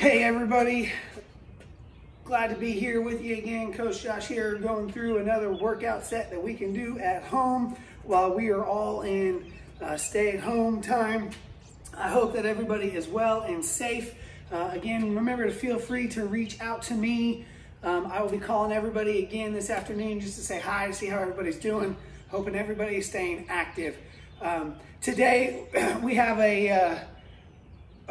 Hey everybody, glad to be here with you again. Coach Josh here, going through another workout set that we can do at home while we are all in stay-at-home time. I hope that everybody is well and safe. Again, remember to feel free to reach out to me. I will be calling everybody again this afternoon just to say hi, to see how everybody's doing. Hoping everybody is staying active. Today we have a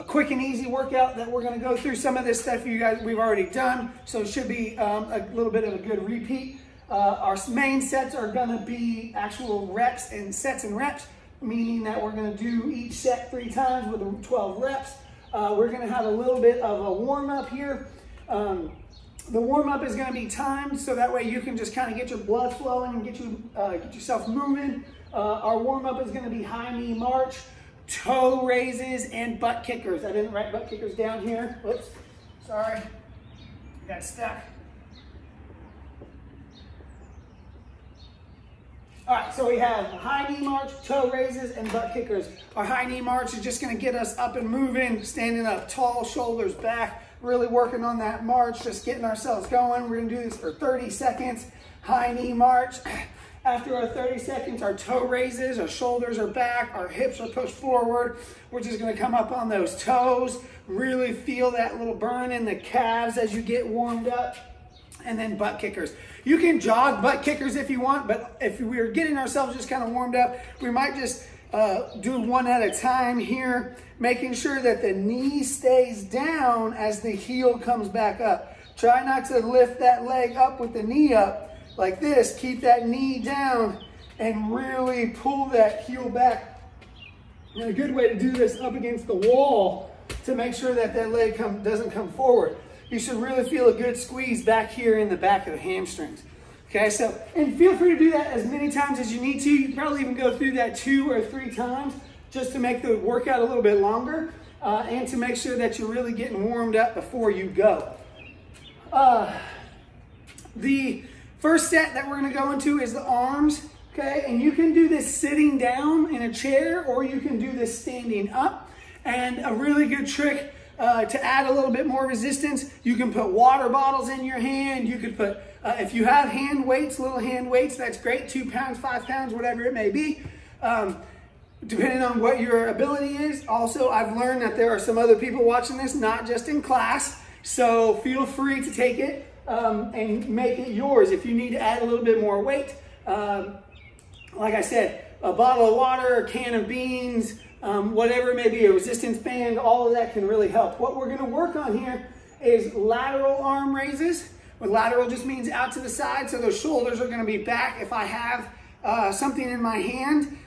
quick and easy workout that we're going to go through. Some of this stuff you guys we've already done, so it should be a little bit of a good repeat. Our main sets are going to be actual reps and sets and reps, meaning that we're going to do each set 3 times with 12 reps. We're going to have a little bit of a warm-up here. The warm-up is going to be timed, so that way you can just kind of get your blood flowing and get yourself moving. Our warm-up is going to be high knee march, toe raises, and butt kickers. I didn't write butt kickers down here. Whoops, sorry, I got stuck. All right, so we have high knee march, toe raises, and butt kickers. Our high knee march is just gonna get us up and moving, standing up tall, shoulders back, really working on that march, just getting ourselves going. We're gonna do this for 30 seconds, high knee march. After our 30 seconds, our toe raises, our shoulders are back, our hips are pushed forward. We're just gonna come up on those toes, really feel that little burn in the calves as you get warmed up, and then butt kickers. You can jog butt kickers if you want, but if we're getting ourselves just kind of warmed up, we might just do one at a time here, making sure that the knee stays down as the heel comes back up. Try not to lift that leg up with the knee up. Like this, keep that knee down and really pull that heel back. And a good way to do this up against the wall to make sure that that leg doesn't come forward. You should really feel a good squeeze back here in the back of the hamstrings. Okay, so, and feel free to do that as many times as you need to. You can probably even go through that 2 or 3 times just to make the workout a little bit longer and to make sure that you're really getting warmed up before you go. The first set that we're going to go into is the arms, okay? And you can do this sitting down in a chair, or you can do this standing up. And a really good trick to add a little bit more resistance, you can put water bottles in your hand. You could put, if you have hand weights, little hand weights, that's great, 2 pounds, 5 pounds, whatever it may be, depending on what your ability is. Also, I've learned that there are some other people watching this, not just in class, so feel free to take it and make it yours if you need to add a little bit more weight. Like I said, a bottle of water, a can of beans, whatever it may be, a resistance band, all of that can really help. What we're gonna work on here is lateral arm raises. What lateral just means out to the side, so those shoulders are gonna be back. If I have something in my hand,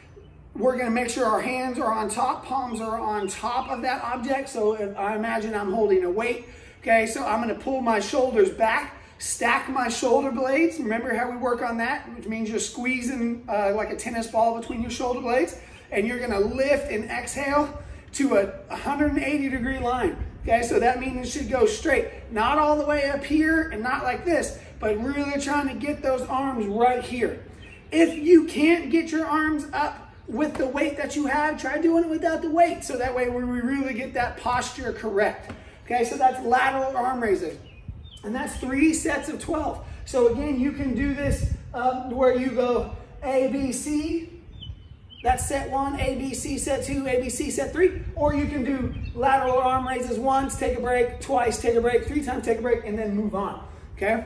we're gonna make sure our hands are on top, palms are on top of that object. So if I imagine I'm holding a weight, okay, so I'm gonna pull my shoulders back, stack my shoulder blades. Remember how we work on that, which means you're squeezing like a tennis ball between your shoulder blades, and you're gonna lift and exhale to a 180-degree line. Okay, so that means it should go straight. Not all the way up here and not like this, but really trying to get those arms right here. If you can't get your arms up with the weight that you have, try doing it without the weight, so that way we really get that posture correct. Okay, so that's lateral arm raises. And that's 3 sets of 12. So again, you can do this where you go A, B, C. That's set 1, A, B, C, set 2, A, B, C, set 3. Or you can do lateral arm raises once, take a break, twice, take a break, 3 times, take a break, and then move on, okay?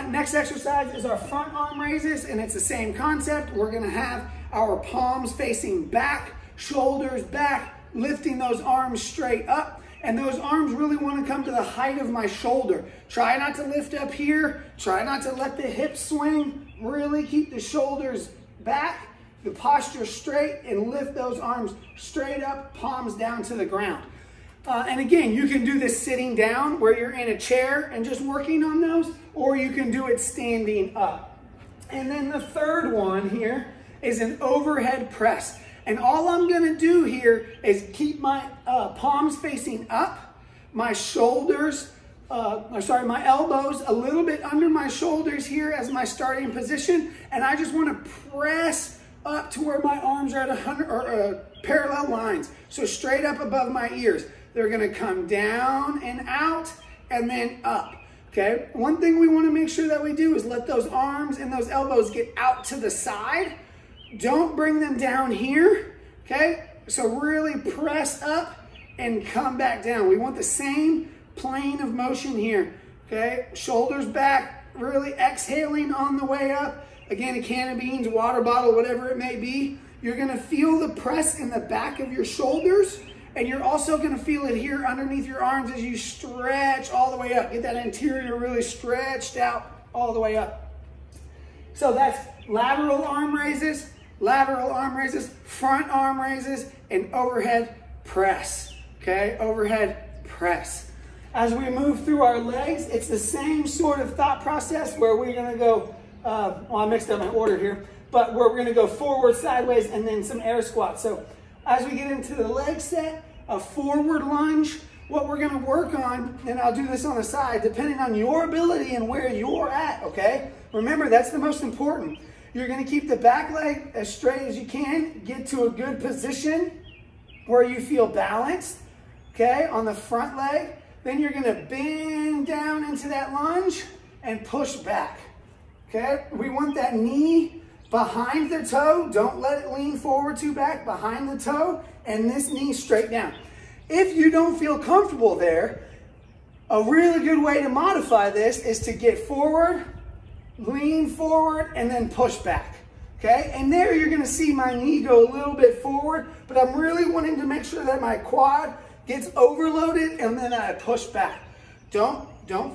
Next exercise is our front arm raises, and it's the same concept. We're gonna have our palms facing back, shoulders back, lifting those arms straight up. And those arms really want to come to the height of my shoulder. Try not to lift up here. Try not to let the hips swing. Really keep the shoulders back, the posture straight, and lift those arms straight up, palms down to the ground. And again, you can do this sitting down where you're in a chair and just working on those, or you can do it standing up. And then the third one here is an overhead press. And all I'm gonna do here is keep my palms facing up, my shoulders, my elbows a little bit under my shoulders here as my starting position. And I just wanna press up to where my arms are at parallel lines. So straight up above my ears. They're gonna come down and out and then up, okay? One thing we wanna make sure that we do is let those arms and those elbows get out to the side. Don't bring them down here, okay? So really press up and come back down. We want the same plane of motion here, okay? Shoulders back, really exhaling on the way up. Again, a can of beans, water bottle, whatever it may be. You're gonna feel the press in the back of your shoulders, and you're also gonna feel it here underneath your arms as you stretch all the way up. Get that interior really stretched out all the way up. So that's lateral arm raises, front arm raises, and overhead press, okay? Overhead press. As we move through our legs, it's the same sort of thought process where we're gonna go, well, I mixed up my order here, but we're gonna go forward, sideways, and then some air squats. So as we get into the leg set, a forward lunge, what we're gonna work on, and I'll do this on the side, depending on your ability and where you're at, okay? Remember, that's the most important. You're gonna keep the back leg as straight as you can, get to a good position where you feel balanced, okay, on the front leg. Then you're gonna bend down into that lunge and push back, okay? We want that knee behind the toe. Don't let it lean forward too back, behind the toe, and this knee straight down. If you don't feel comfortable there, a really good way to modify this is to get forward, lean forward, and then push back, okay? And there you're gonna see my knee go a little bit forward, but I'm really wanting to make sure that my quad gets overloaded and then I push back. Don't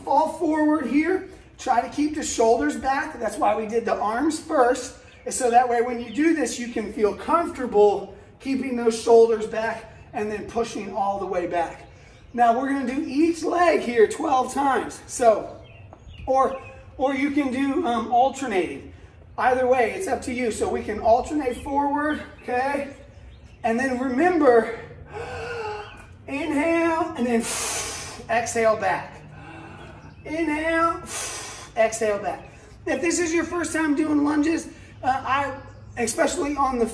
fall forward here. Try to keep the shoulders back. That's why we did the arms first. So that way when you do this, you can feel comfortable keeping those shoulders back and then pushing all the way back. Now we're gonna do each leg here 12 times. So, or you can do alternating. Either way, it's up to you. So we can alternate forward, okay? And then remember, inhale and then exhale back. Inhale, exhale back. If this is your first time doing lunges, especially on the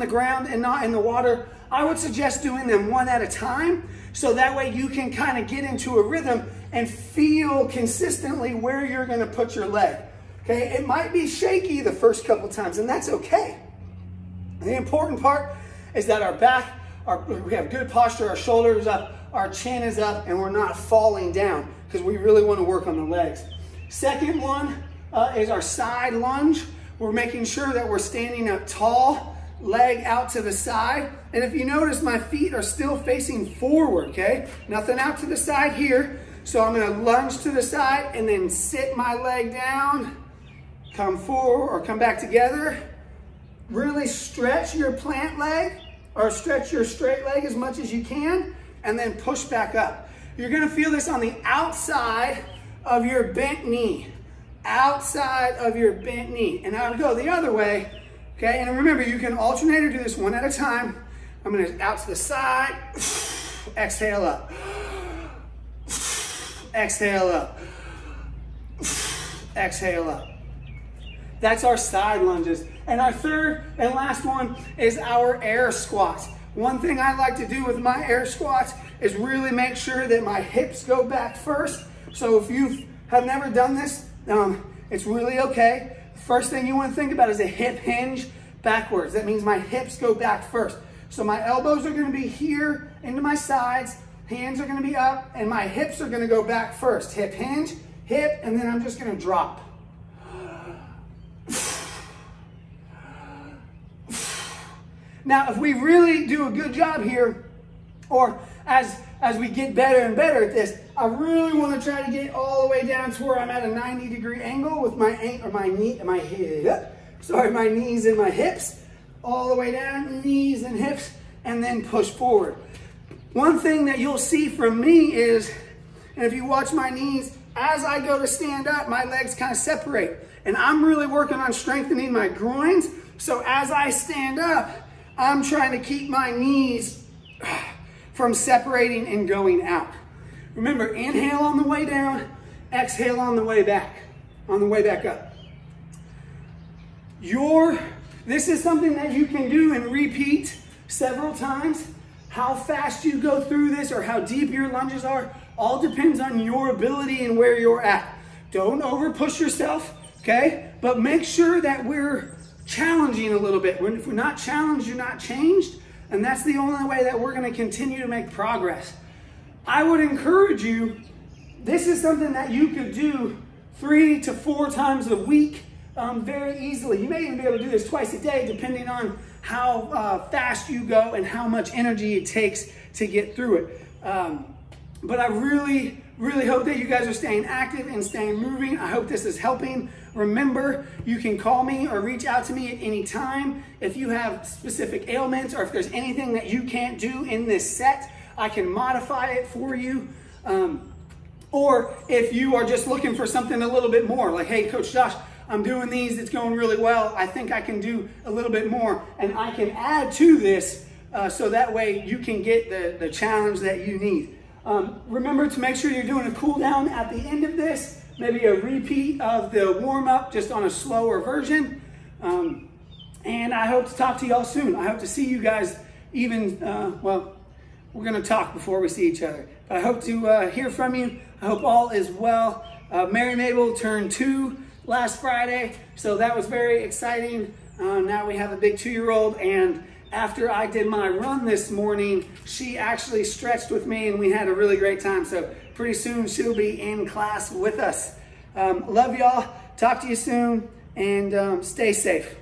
ground and not in the water, I would suggest doing them one at a time, so that way you can kind of get into a rhythm and feel consistently where you're going to put your leg. Okay, it might be shaky the first couple times, and that's okay. The important part is that our back, we have good posture, our shoulders up, our chin is up, and we're not falling down, because we really want to work on the legs. Second one is our side lunge. We're making sure that we're standing up tall, leg out to the side. And if you notice, my feet are still facing forward, okay? Nothing out to the side here. So I'm gonna lunge to the side and then sit my leg down, come forward or come back together. Really stretch your plant leg or stretch your straight leg as much as you can, and then push back up. You're gonna feel this on the outside of your bent knee. Outside of your bent knee. And I would go the other way, okay? And remember, you can alternate or do this one at a time. I'm gonna out to the side, exhale up. Exhale up. Exhale up. That's our side lunges. And our third and last one is our air squats. One thing I like to do with my air squats is really make sure that my hips go back first. So if you have never done this, it's really okay. First thing you want to think about is a hip hinge backwards. That means my hips go back first. So my elbows are going to be here into my sides, hands are going to be up, and my hips are going to go back first. Hip hinge, hip, and then I'm just going to drop. Now, if we really do a good job here, or as we get better and better at this, I really want to try to get all the way down to where I'm at a 90-degree angle with my knees and my hips, all the way down, knees and hips, and then push forward. One thing that you'll see from me is, and if you watch my knees, as I go to stand up, my legs kind of separate. And I'm really working on strengthening my groins. So as I stand up, I'm trying to keep my knees from separating and going out. Remember, inhale on the way down, exhale on the way back up. Your This is something that you can do and repeat several times. How fast you go through this or how deep your lunges are all depends on your ability and where you're at. Don't over push yourself, okay? But make sure that we're challenging a little bit. If we're not challenged, you're not changed. And that's the only way that we're gonna continue to make progress. I would encourage you, this is something that you could do 3 to 4 times a week very easily. You may even be able to do this twice a day depending on how fast you go and how much energy it takes to get through it. But I really hope that you guys are staying active and staying moving. I hope this is helping. Remember, you can call me or reach out to me at any time. If you have specific ailments or if there's anything that you can't do in this set, I can modify it for you. Or if you are just looking for something a little bit more, like, hey, Coach Josh, I'm doing these, it's going really well. I think I can do a little bit more and I can add to this so that way you can get the challenge that you need. Remember to make sure you're doing a cool down at the end of this, maybe a repeat of the warm up just on a slower version. And I hope to talk to y'all soon. I hope to see you guys even, well, we're gonna talk before we see each other. But I hope to hear from you. I hope all is well. Mary Mabel turned 2 last Friday, so that was very exciting. Now we have a big 2-year-old, and after I did my run this morning, she actually stretched with me and we had a really great time. So pretty soon she'll be in class with us. Love y'all, talk to you soon, and stay safe.